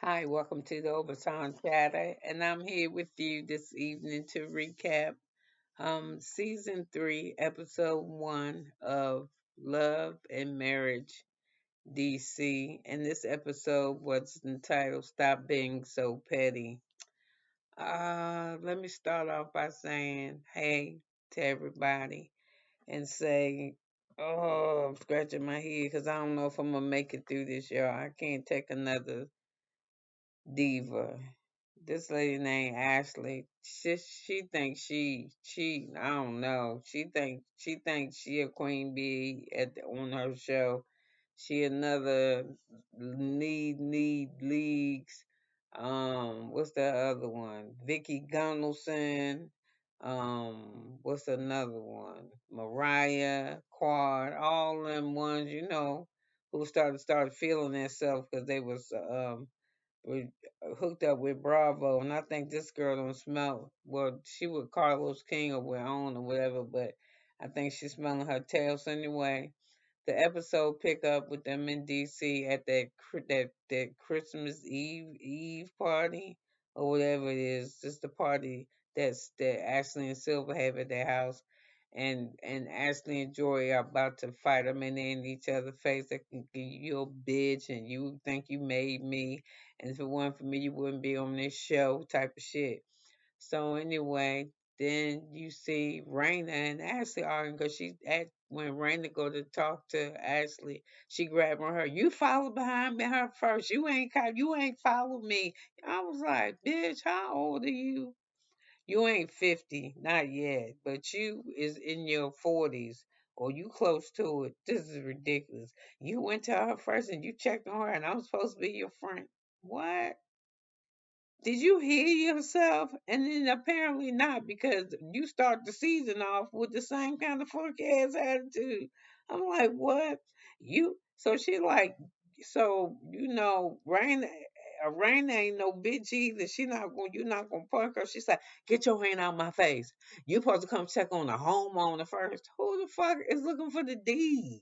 Hi, welcome to the Obachanchatter, and I'm here with you this evening to recap season 3, episode 1 of Love and Marriage DC. And this episode was entitled Stop Being So Petty. Let me start off by saying hey to everybody and say, oh, I'm scratching my head because I don't know if I'm gonna make it through this, y'all. I can't take another diva. This lady named Ashley. She thinks she I don't know. She thinks she a queen bee on her show. She another need leagues. What's the other one? Vicky Gunnarsson. What's another one? Mariah Quad. All them ones, who started feeling themselves because they was we hooked up with Bravo, and I think this girl don't smell well. She with Carlos King or with on or whatever, but I think she's smelling her tail. So anyway, the episode pick up with them in DC at that Christmas Eve party or whatever it is. Just the party that Ashley and Silver have at their house. And Ashley and Joy are about to fight. I mean, they in each other's face. They can give you a bitch, and you think you made me, and if it weren't for me, you wouldn't be on this show, type of shit. So anyway, then you see Raina and Ashley arguing because when Raina go to talk to Ashley, she grabbed on her. You follow behind me her first. You ain't follow me. I was like, bitch, how old are you? You ain't 50, not yet, but you is in your 40s or you close to it. This is ridiculous. You went to her first and you checked on her and I'm supposed to be your friend. What? Did you hear yourself? And then apparently not, because you start the season off with the same kind of funky ass attitude. I'm like, what? She like, Rain ain't no bitch either. You're not gonna punk her. She's like, get your hand out my face. You supposed to come check on the homeowner first. Who the fuck is looking for the deed?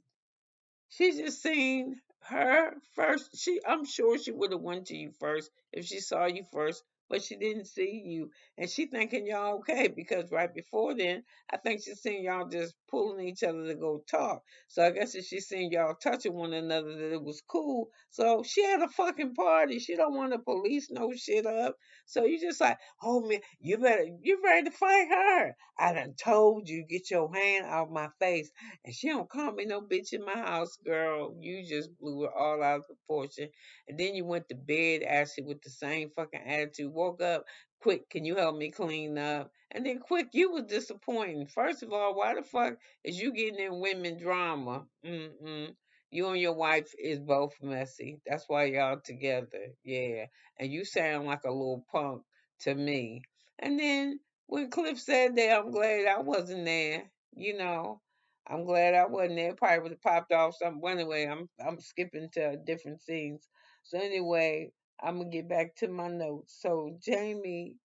She just seen her first. I'm sure she would have went to you first if she saw you first, but she didn't see you, and she thinking y'all okay because right before then, I think she seen y'all just pulling each other to go talk. So I guess if she seen y'all touching one another, that it was cool. So she had a fucking party. She don't want to police no shit up. So you just like, oh man, you ready to fight her? I done told you get your hand out my face. And she don't call me no bitch in my house, girl. You just blew it all out of proportion. And then you went to bed actually with the same fucking attitude. Woke up, quick, can you help me clean up? And then quick, you was disappointing. First of all, why the fuck is you getting in women drama? Mm-mm. You and your wife is both messy. That's why y'all together. Yeah. And you sound like a little punk to me. And then when Cliff said that, I'm glad I wasn't there. You know, I'm glad I wasn't there. Probably would have popped off something. Well, anyway, I'm skipping to different scenes. So anyway, I'm gonna get back to my notes. So Jamie,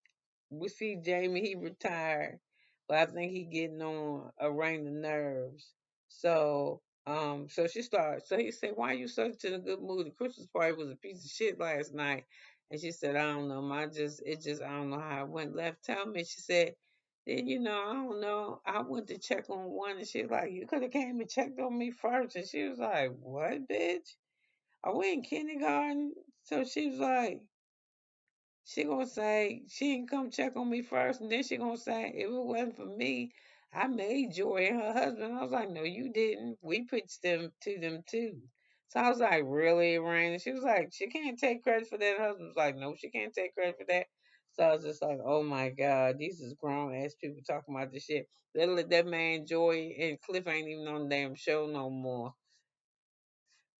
we see Jamie. He retired, but I think he getting on a rain of nerves. So she starts. So he said, "Why are you such in a good mood? The Christmas party was a piece of shit last night." And she said, "I don't know. I don't know how it went left. Tell me." She said, then I don't know. I went to check on one, and she was like, "You could have came and checked on me first." And she was like, "What, bitch? Are we in kindergarten?" So she was like, she gonna say she didn't come check on me first, and then she gonna say if it wasn't for me, I made Joy and her husband. I was like, no, you didn't. We pitched them to them too. So I was like, really, Rain? And she was like, she can't take credit for that. Her husband was like, no, she can't take credit for that. So I was just like, oh my God, these is grown ass people talking about this shit. That man Joy and Cliff ain't even on the damn show no more.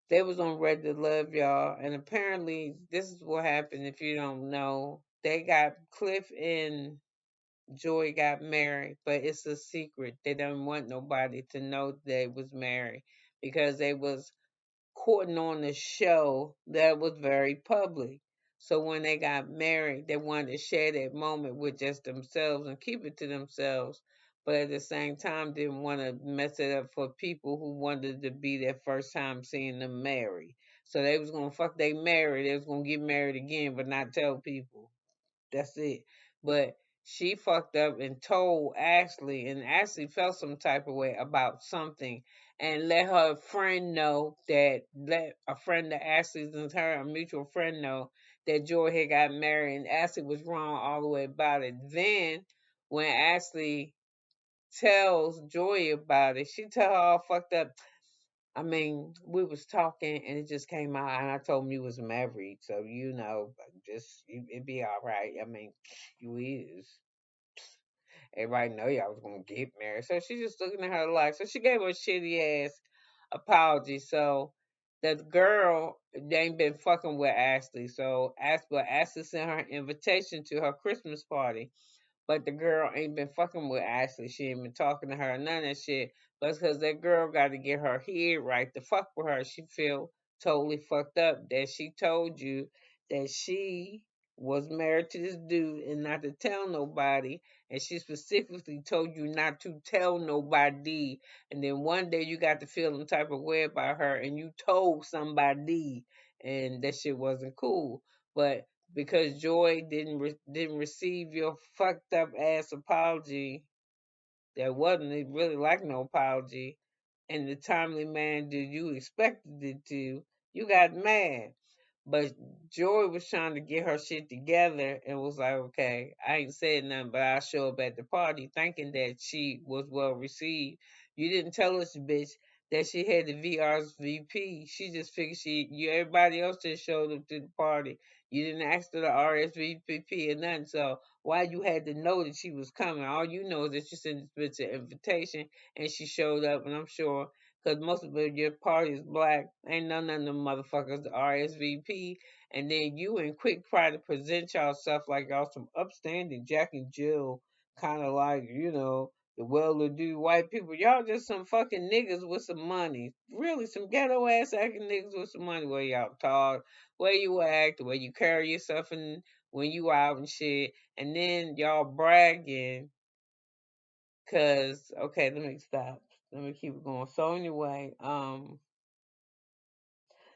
They was on Ready to Love Y'all, and apparently this is what happened. If you don't know, they got Cliff and Joy got married, but it's a secret. They don't want nobody to know they was married because they was courting on the show that was very public. So when they got married, they wanted to share that moment with just themselves and keep it to themselves. But at the same time, didn't want to mess it up for people who wanted to be their first time seeing them married. So they was gonna fuck they married. They was gonna get married again, but not tell people. That's it. But she fucked up and told Ashley, and Ashley felt some type of way about something, and let her friend know that let a friend that Ashley's and her, a mutual friend, know that Joy had got married, and Ashley was wrong all the way about it. Then when Ashley tells Joy about it, she tell her all fucked up. I mean, we was talking and it just came out, and I told him you was married, so just it'd be all right. I mean, you is. Everybody know y'all was gonna get married, so she just looking at her like, so she gave her a shitty ass apology. So the girl, they ain't been fucking with Ashley, so Ashley sent her an invitation to her Christmas party. But the girl ain't been fucking with Ashley. She ain't been talking to her, none of that shit. But because that girl got to get her head right to fuck with her, she feel totally fucked up that she told you that she was married to this dude and not to tell nobody. And she specifically told you not to tell nobody. And then one day you got to feel some type of way about her and you told somebody, and that shit wasn't cool. But because Joy didn't receive your fucked up ass apology, that wasn't really like no apology, in the timely manner that you expected it to, you got mad. But Joy was trying to get her shit together and was like, okay, I ain't said nothing, but I'll show up at the party, thinking that she was well received. You didn't tell us, bitch, that she had the VP. She just figured everybody else just showed up to the party. You didn't ask her to RSVP or nothing. So why you had to know that she was coming? All you know is that you sent this bitch an invitation and she showed up, and I'm sure because most of your party is black. Ain't none of them motherfuckers RSVP. And then you and Quick try to present yourself like y'all some upstanding Jack and Jill, kind of like, the well-to-do white people. Y'all just some fucking niggas with some money. Really, some ghetto ass acting niggas with some money. Where y'all talk, where you act, the way you carry yourself, and when you out and shit. And then y'all bragging. Cause okay, let me stop. Let me keep it going. So anyway,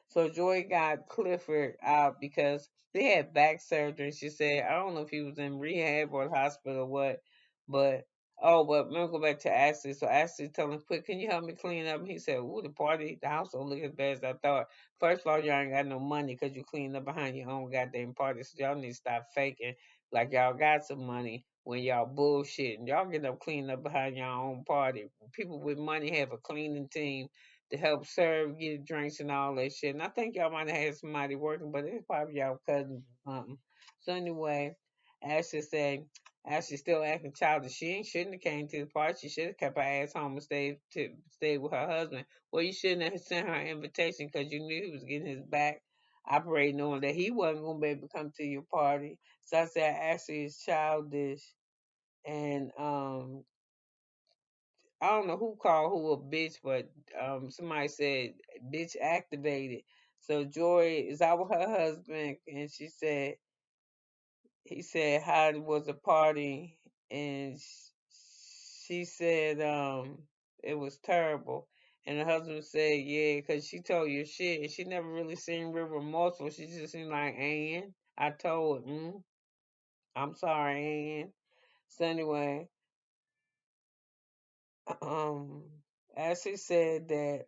so Joy got Clifford out because they had back surgery. She said, I don't know if he was in rehab or the hospital or what, but but let me go back to Ashley. So Ashley told him, quick, can you help me clean up? And he said, ooh, the house don't look as bad as I thought. First of all, y'all ain't got no money because you cleaned up behind your own goddamn party. So y'all need to stop faking like y'all got some money when y'all bullshit. And y'all get up cleaning up behind your own party. People with money have a cleaning team to help serve, get drinks and all that shit. And I think y'all might have had somebody working, but it's probably y'all cousins or something. So anyway, Ashley said Ashley still acting childish. She ain't shouldn't have came to the party. She should have kept her ass home and stayed with her husband. Well, you shouldn't have sent her an invitation because you knew he was getting his back operating on that he wasn't gonna be able to come to your party. So I said Ashley is childish, and I don't know who called who a bitch, but somebody said bitch activated. So Joy is out with her husband, and he said how it was a party, and she said it was terrible. And the husband said, yeah, because she told you shit, and she never really seemed real remorseful. She just seemed like, Ann, I told, I'm sorry, Ann. So anyway, um, as she said that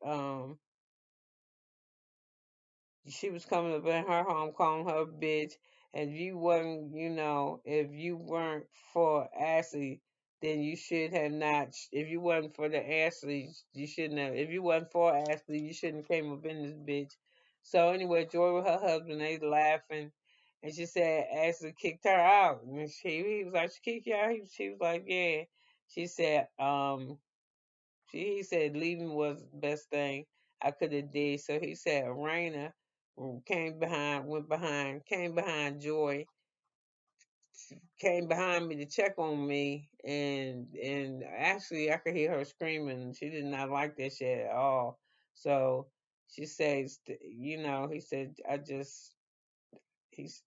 she was coming up in her home calling her a bitch. And if you weren't for Ashley, then you should have not. If you wasn't for the Ashley, you shouldn't have. If you wasn't for Ashley, you shouldn't have came up in this bitch. So anyway, Joy with her husband, they laughing. And she said Ashley kicked her out. And he was like, she kicked you out? She was like, yeah. She said, he said leaving was the best thing I could have did. So he said Raina came behind Joy, came behind me to check on me, and actually I could hear her screaming. She did not like that shit at all. So she says, he said he's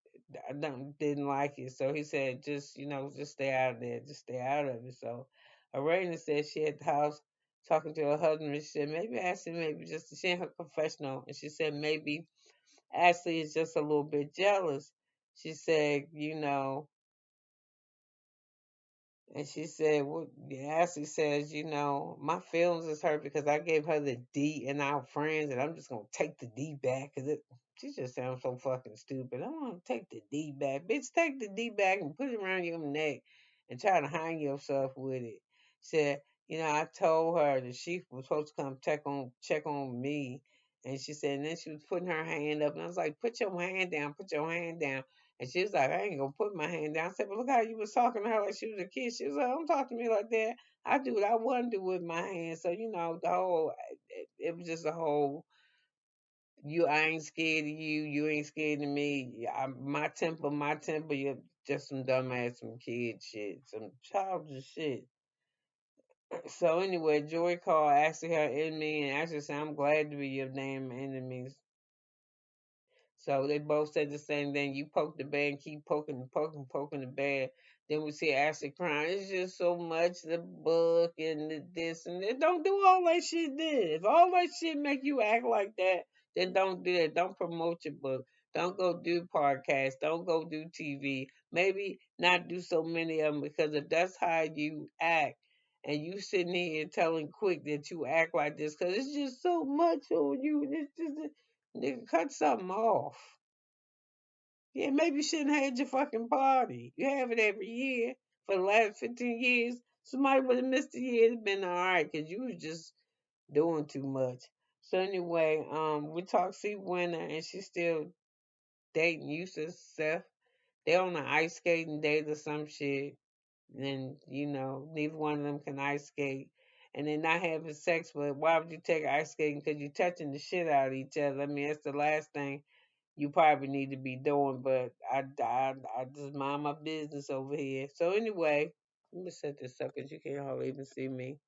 I didn't like it. So he said, just stay out of there, just stay out of it. So Arena said she at the house talking to her husband. And she said maybe Ashley, maybe just she in her confessional, and she said maybe Ashley is just a little bit jealous. She said, and she said, well, Ashley says, my feelings is hurt because I gave her the D and our friends, and I'm just gonna take the D back because she just sounds so fucking stupid. I want to take the D back, bitch. Take the D back and put it around your neck and try to hang yourself with it. Said, I told her that she was supposed to come check on me, and she said, and then she was putting her hand up, and I was like, put your hand down, put your hand down. And she was like, I ain't gonna put my hand down. I said, but look how you was talking to her like she was a kid. She was like, don't talk to me like that. I do what I want to do with my hands. So, the whole, it was just a whole, I ain't scared of you. You ain't scared of me. My temper, you're just some dumbass, some kid shit, some childish shit. So anyway, Joy called asking her enemy and actually said, I'm glad to be your damn enemies. So they both said the same thing. You poke the bear and keep poking and poking, poking the bear. Then we see Ashley crying. It's just so much the book and the this and that. Don't do all that shit then. If all that shit make you act like that, then don't do that. Don't promote your book. Don't go do podcasts. Don't go do TV. Maybe not do so many of them because if that's how you act and you sitting here telling Quick that you act like this because it's just so much on you. It's just, nigga, cut something off. Yeah, maybe you shouldn't have had your fucking party. You have it every year for the last 15 years. Somebody would have missed a year. It'd been all right because you was just doing too much. So anyway, we talked see Winner and she's still dating Yusuf Seth. They on an ice skating date or some shit. And, neither one of them can ice skate. And they're not having sex, but why would you take ice skating? Because you're touching the shit out of each other. I mean, that's the last thing you probably need to be doing, but I just mind my business over here. So anyway, let me set this up because you can't hardly even see me.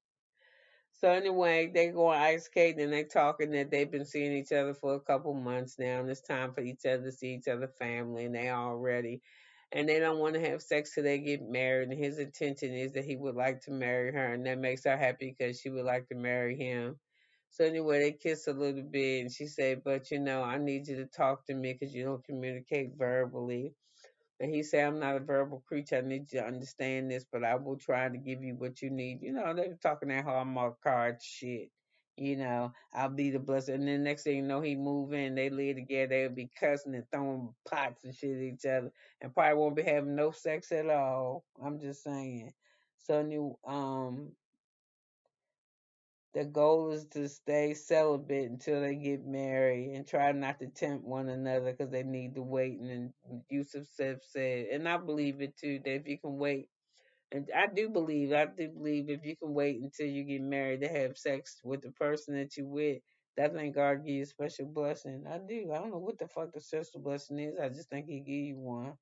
So anyway, they go on ice skating and they talking that they've been seeing each other for a couple months now, and it's time for each other to see each other family, and they all ready. And they don't want to have sex till they get married. And his intention is that he would like to marry her, and that makes her happy because she would like to marry him. So anyway, they kiss a little bit, and she said, "But I need you to talk to me because you don't communicate verbally." And he said, I'm not a verbal creature. I need you to understand this, but I will try to give you what you need. They were talking that Hallmark card shit. I'll be the blessing. And then next thing you know, he move in, they live together, they'll be cussing and throwing pots and shit at each other and probably won't be having no sex at all. I'm just saying. So the goal is to stay celibate until they get married and try not to tempt one another because they need to wait. And Yusuf said, and I believe it too, that if you can wait, and I do believe if you can wait until you get married to have sex with the person that you with, that think God give you a special blessing. I do. I don't know what the fuck the special blessing is. I just think He give you one,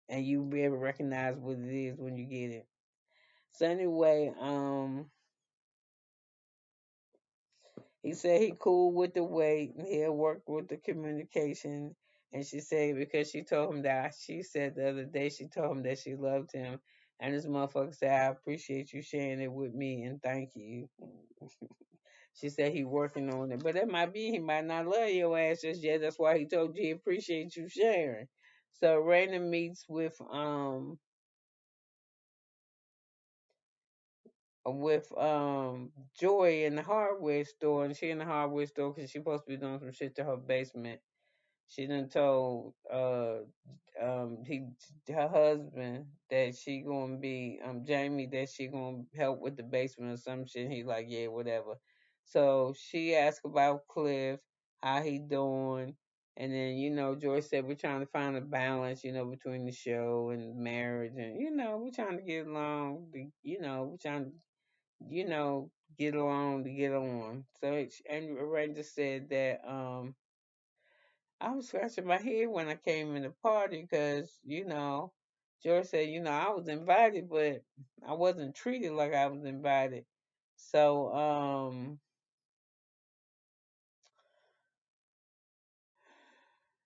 and you be able to recognize what it is when you get it. So anyway, he said he cool with the weight and he'll work with the communication. And she said because she told him that she said the other day she told him that she loved him. And this motherfucker said, I appreciate you sharing it with me and thank you. She said he working on it. But that might be he might not love your ass just yet. That's why he told you he appreciate you sharing. So Raina meets with Joy in the hardware store, and she in the hardware store because she supposed to be doing some shit to her basement. She done told he her husband that she gonna be Jamie that she gonna help with the basement or some shit. He like, yeah, whatever. So she asked about Cliff, how he doing. And then, Joyce said we're trying to find a balance, between the show and marriage and we're trying to get along, we're trying to, you know, get along to get on. So and Ranger said that I was scratching my head when I came in the party because, George said, I was invited, but I wasn't treated like I was invited. So,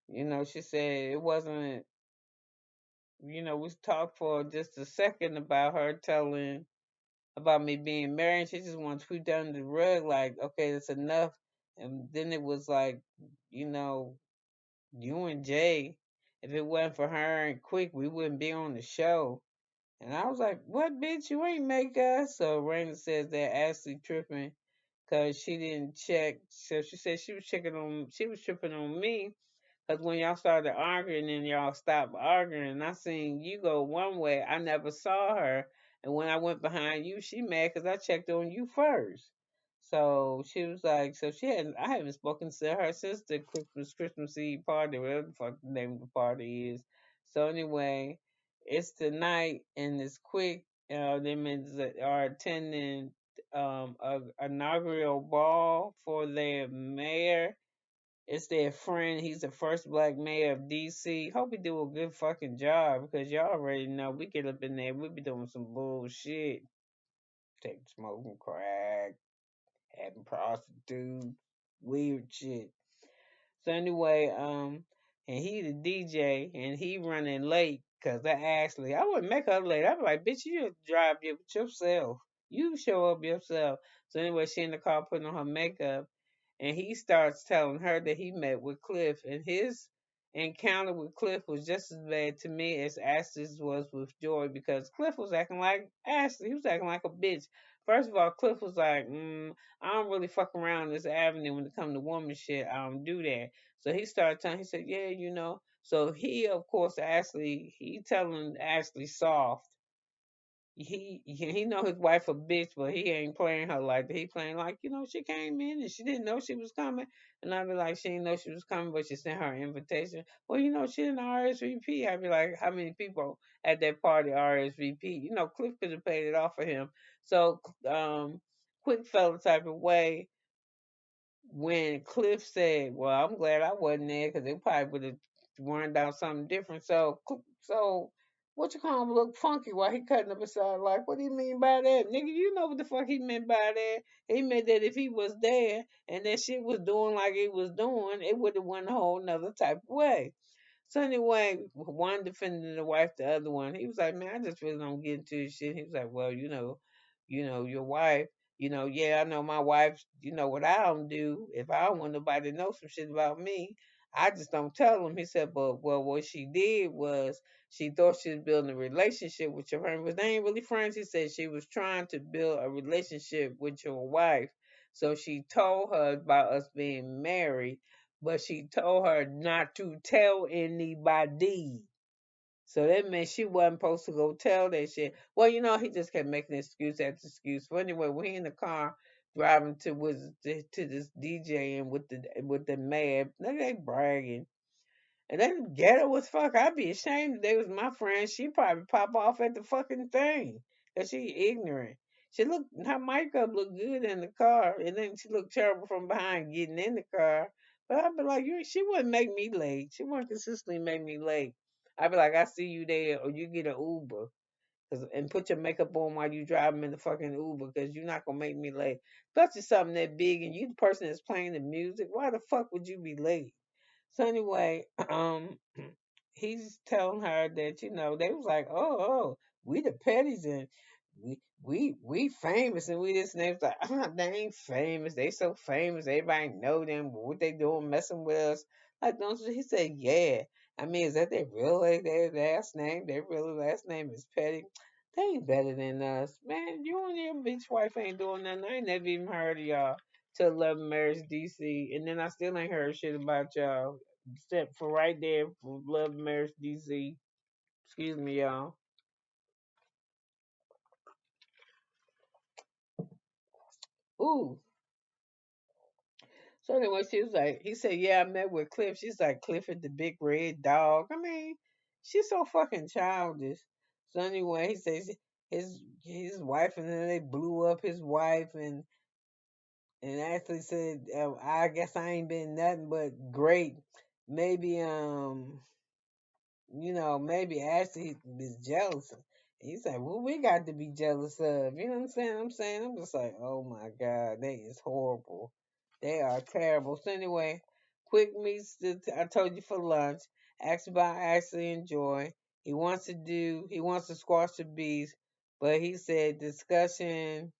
she said it wasn't, we talked for just a second about her telling about me being married. She just wanted to sweep down the rug, like, okay, that's enough. And then it was like, you know, You and Jay. If it wasn't for her and Quick, we wouldn't be on the show. And I was like, what, bitch? You ain't make us. So Raina says that Ashley tripping because she didn't check. So she said she was tripping on me because when y'all started arguing and y'all stopped arguing, and I seen you go one way, I never saw her. And when I went behind you, she mad because I checked on you first. So she was like, so I haven't spoken to her since the Christmas Eve party, whatever the fuck the name of the party is. So anyway, it's tonight and it's quick. Them are attending a inaugural ball for their mayor. It's their friend. He's the first black mayor of DC. Hope he do a good fucking job because y'all already know we get up in there, we be doing some bullshit. Take smoking crack, having prostitutes, weird shit. So anyway, and he the DJ and he running late because I Ashley, I wouldn't make her late. I'd be like, bitch, you just drive yourself. You show up yourself. So anyway, she in the car putting on her makeup and he starts telling her that he met with Cliff and his encounter with Cliff was just as bad to me as Ashley's was with Joy because Cliff was acting like Ashley. He was acting like a bitch. First of all, Cliff was like, I don't really fuck around this avenue when it comes to woman shit. I don't do that. So he started telling. He said, "Yeah, you know." So he, of course, Ashley, he telling Ashley soft. He know his wife a bitch, but he ain't playing her like that. He playing like she came in and she didn't know she was coming, and I'd be like she didn't know she was coming, but she sent her an invitation. Well, she didn't RSVP. I'd be like, how many people at that party RSVP? Cliff could have paid it off for him. So Quick felt the type of way when Cliff said, "Well, I'm glad I wasn't there because they probably would have worn out something different." So what you call him look funky while he cutting up his side like, what do you mean by that, nigga? You know what the fuck he meant by that? He meant that if he was there and that shit was doing like it was doing, it would have went a whole nother type of way. So anyway, one defending the wife, the other one, he was like, "Man, I just really don't get into this shit." He was like, "Well, your wife, yeah, I know my wife, what I don't do. If I don't want nobody to know some shit about me, I just don't tell them." He said, "But well, what she did was she thought she was building a relationship with your friend, but they ain't really friends." He said she was trying to build a relationship with your wife. So she told her about us being married, but she told her not to tell anybody. So that meant she wasn't supposed to go tell that shit. Well, he just kept making excuse after excuse. But anyway, when he in the car driving to this DJ and with the mayor, they bragging. And then ghetto as fuck. I'd be ashamed if they was my friend. She probably pop off at the fucking thing. Cause she ignorant. Her makeup looked good in the car, and then she looked terrible from behind getting in the car. But I'd be like, she wouldn't make me late. She wouldn't consistently make me late. I'd be like, I see you there, or you get an Uber. And put your makeup on while you driving in the fucking Uber, because you're not gonna make me late. Plus, it's something that big, and you the person that's playing the music. Why the fuck would you be late? So anyway, he's telling her that they was like, oh, we the petties and we famous and we this and they was like, they ain't famous. They so famous, everybody know them. But what they doing messing with us? Like, don't you? He said, yeah. I mean, is that their real their last name? Their real last name is Petty. They ain't better than us, man. You and your bitch wife ain't doing nothing. I ain't never even heard of y'all to Love Marriage DC, and then I still ain't heard shit about y'all except for right there for Love Marriage DC. Excuse me, y'all. Ooh. So anyway, she was like, he said, yeah, I met with Cliff. She's like, Clifford the big red dog. I mean, she's so fucking childish. So anyway, he says his wife, and then they blew up his wife, and actually said, I guess I ain't been nothing but great. Maybe maybe Ashley is jealous. He's like, well, we got to be jealous of. You know what I'm saying? I'm just like, oh my God, that is horrible. They are terrible. So anyway, quick meets I told you for lunch. Asked about Ashley and Joy. He wants to squash the beast, but he said discussion.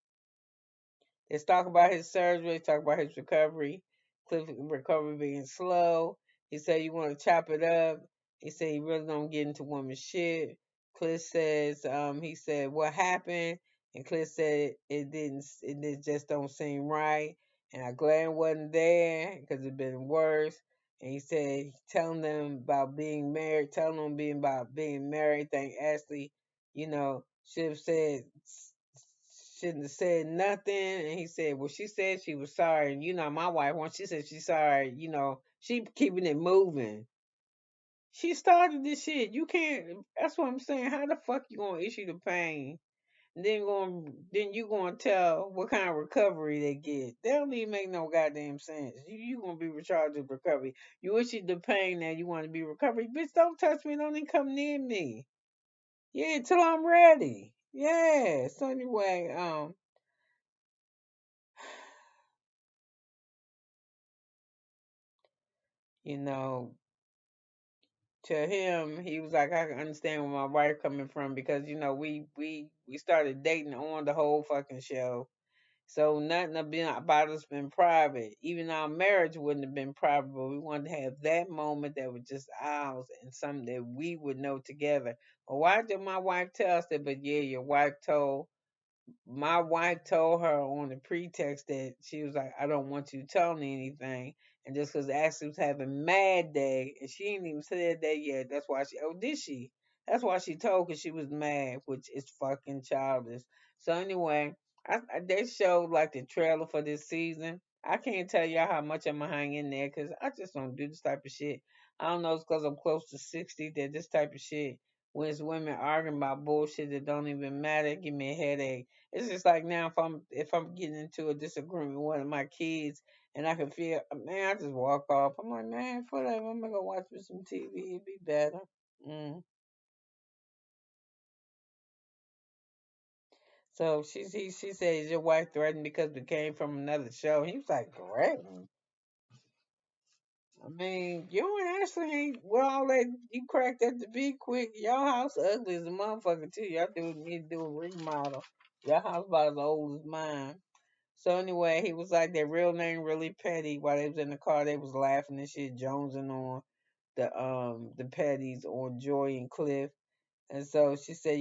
Let's talk about his surgery, talk about his recovery. Cliff recovery being slow. He said, you want to chop it up? He said, he really don't get into women's shit. Cliff says, he said, what happened? And Cliff said, it just don't seem right. And I glad it wasn't there because it'd been worse. And he said, telling them about being married, telling them about being married. Think Ashley, should have said, shouldn't have said nothing. And he said, well, she said she was sorry. And my wife, once she said she's sorry, she keeping it moving. She started this shit. You can't. That's what I'm saying. How the fuck you gonna issue the pain? And then you gonna tell what kind of recovery they get? That don't even make no goddamn sense. You gonna be recharged with recovery. You issue the pain now. You want to be recovery, bitch. Don't touch me. Don't even come near me. Yeah, till I'm ready. Yeah. So anyway, you know, to him, he was like, I can understand where my wife coming from because we started dating on the whole fucking show. So nothing about us been private. Even our marriage wouldn't have been private, but we wanted to have that moment that was just ours and something that we would know together. Well, why did my wife tell us that? But yeah, your wife told my wife told her on the pretext that she was like, I don't want you telling me anything. And just because Ashley was having mad day, and she ain't even said that yet. That's why did she? That's why she told because she was mad, which is fucking childish. So anyway, they showed like the trailer for this season. I can't tell y'all how much I'm gonna hang in there because I just don't do this type of shit. I don't know, it's because I'm close to 60 that this type of shit, when it's women arguing about bullshit that don't even matter, give me a headache. It's just like now if I'm getting into a disagreement with one of my kids and I can feel, man, I just walk off. I'm like, man, whatever. I'm gonna go watch me some TV. It'd be better. Mm. So she says your wife threatened because we came from another show. He was like, threatened. I mean, you and Ashley ain't with all that. You cracked at the big quick. Y'all house ugly as a motherfucker too. Y'all need to do a remodel. Your house about as old as mine. So anyway, he was like their real name really petty. While they was in the car, they was laughing and shit, jonesing on the petties on Joy and Cliff. And so she said,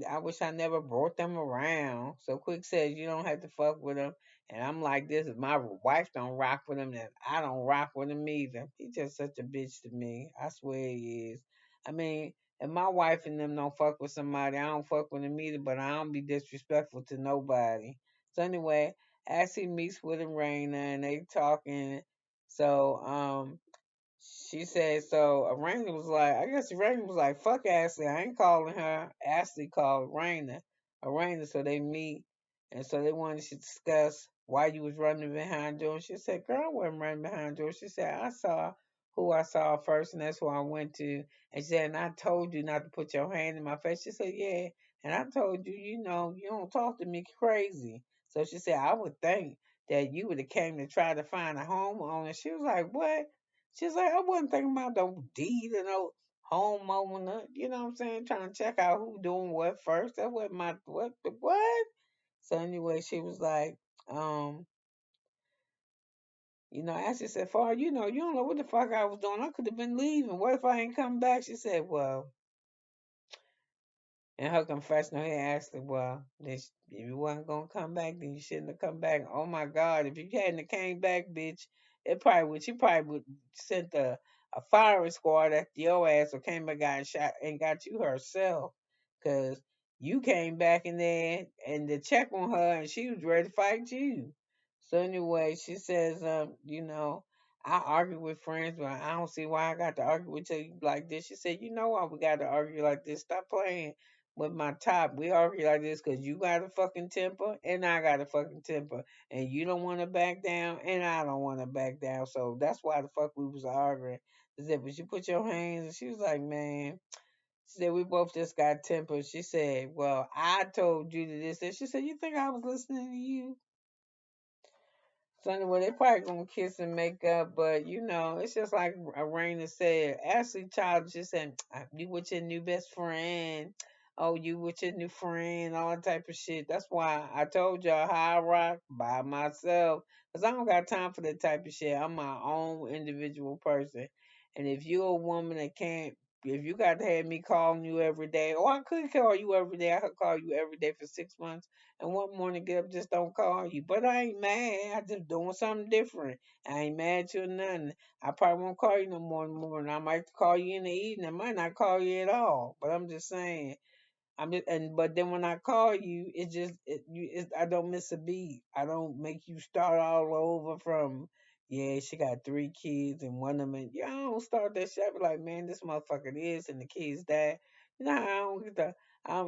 I wish I never brought them around. So Quick says you don't have to fuck with them. And I'm like, this is my wife don't rock with him, then I don't rock with him either. He's just such a bitch to me. I swear he is. I mean, if my wife and them don't fuck with somebody, I don't fuck with them either, but I don't be disrespectful to nobody. So anyway, as he meets with Raina and they talking, so she said, so Raina was like, I guess Raina was like, fuck Ashley. I ain't calling her. Ashley called Raina, so they meet. And so they wanted to discuss why you was running behind George. She said, girl, I wasn't running behind George. She said, I saw who I saw first, and that's who I went to. And she said, and I told you not to put your hand in my face. She said, yeah. And I told you, you don't talk to me crazy. So she said, I would think that you would have came to try to find a homeowner. She was like, what? She's like, I wasn't thinking about no deed or no homeowner. You know what I'm saying? Trying to check out who doing what first. That wasn't my what? So anyway, she was like, um, Ashley said, Far, you don't know what the fuck I was doing. I could have been leaving. What if I ain't come back? She said, well, in her confessional, he asked her, well, if you wasn't gonna come back, then you shouldn't have come back. Oh my God, if you hadn't have came back, bitch, she probably would sent a firing squad after your ass or came and got shot and got you herself. Cause you came back in there and to check on her and she was ready to fight you. So anyway, she says, I argue with friends, but I don't see why I got to argue with you like this. She said, you know why we got to argue like this? Stop playing with my top. We argue like this because you got a fucking temper and I got a fucking temper. And you don't want to back down and I don't want to back down. So that's why the fuck we was arguing. She said, but you put your hands, and she was like, man. She said, we both just got temper. She said, well, I told you to this. And she said, you think I was listening to you? So anyway, they probably gonna kiss and make up, but it's just like Raina said. Ashley Child just said, "You with your new best friend? Oh, you with your new friend? All that type of shit." That's why I told y'all how I rock by myself, cause I don't got time for that type of shit. I'm my own individual person, And if you're a woman that can't, if you got to have me calling you every day, or I could call you every day, I could call you every day for 6 months, and one morning get up, just don't call you. But I ain't mad. I just doing something different. I ain't mad at you or nothing. I probably won't call you no more in the morning. I might call you in the evening. I might not call you at all. But I'm just saying. I'm just, and but then when I call you, I don't miss a beat. I don't make you start all over from yeah, she got 3 kids and one of them. Yeah, I don't start that shit. I be like, man, this motherfucker this and the kids that. You know, I don't get the.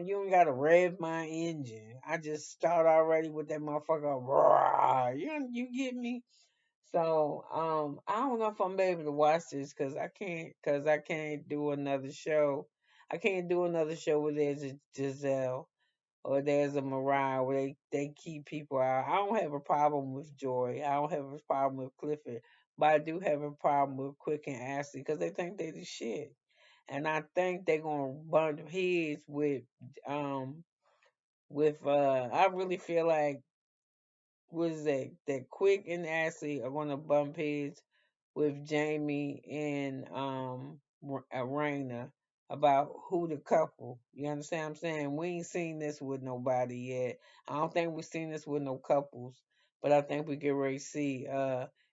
You don't gotta rev my engine. I just start already with that motherfucker. Rah, you get me? So I don't know if I'm able to watch this because I can't do another show. I can't do another show where there's a Giselle or there's a Mariah where they keep people out. I don't have a problem with Joy. I don't have a problem with Clifford, but I do have a problem with Quick and Ashley because they think they the shit, and I think they're gonna bump heads um I really feel like was that Quick and Ashley are gonna bump heads with Jamie and Raina about who the couple. You understand what I'm saying? We ain't seen this with nobody yet. I don't think we've seen this with no couples, but I think we get ready to see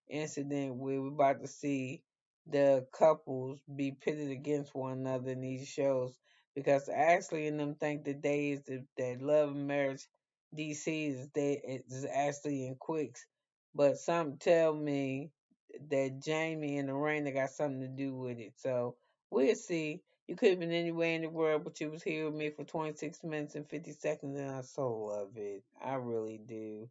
incident where we're about to see the couples be pitted against one another in these shows because Ashley and them think that they is that love and marriage DC is Ashley and Quicks, but some tell me that Jamie and the rain got something to do with it. So we'll see. You could have been anywhere in the world, but you was here with me for 26 minutes and 50 seconds, and I so love it. I really do.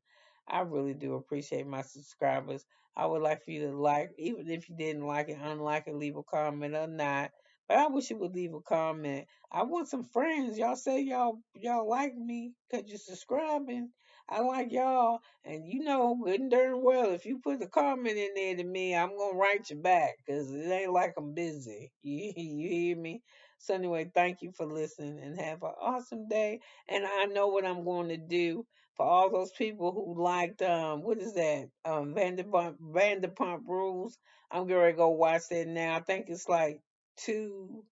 I really do appreciate my subscribers. I would like for you to like, even if you didn't like it, unlike it, leave a comment or not. But I wish you would leave a comment. I want some friends. Y'all say y'all like me because you're subscribing. I like y'all. And you know good and darn well, if you put a comment in there to me, I'm gonna write you back because it ain't like I'm busy. You hear me? So anyway, thank you for listening and have an awesome day. And I know what I'm going to do for all those people who liked what is that Vanderpump Rules. I'm going to go watch that now. I think it's like two.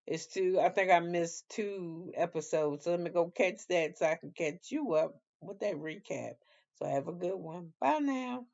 It's two. I think I missed 2 episodes. So let me go catch that so I can catch you up with that recap. So have a good one. Bye now.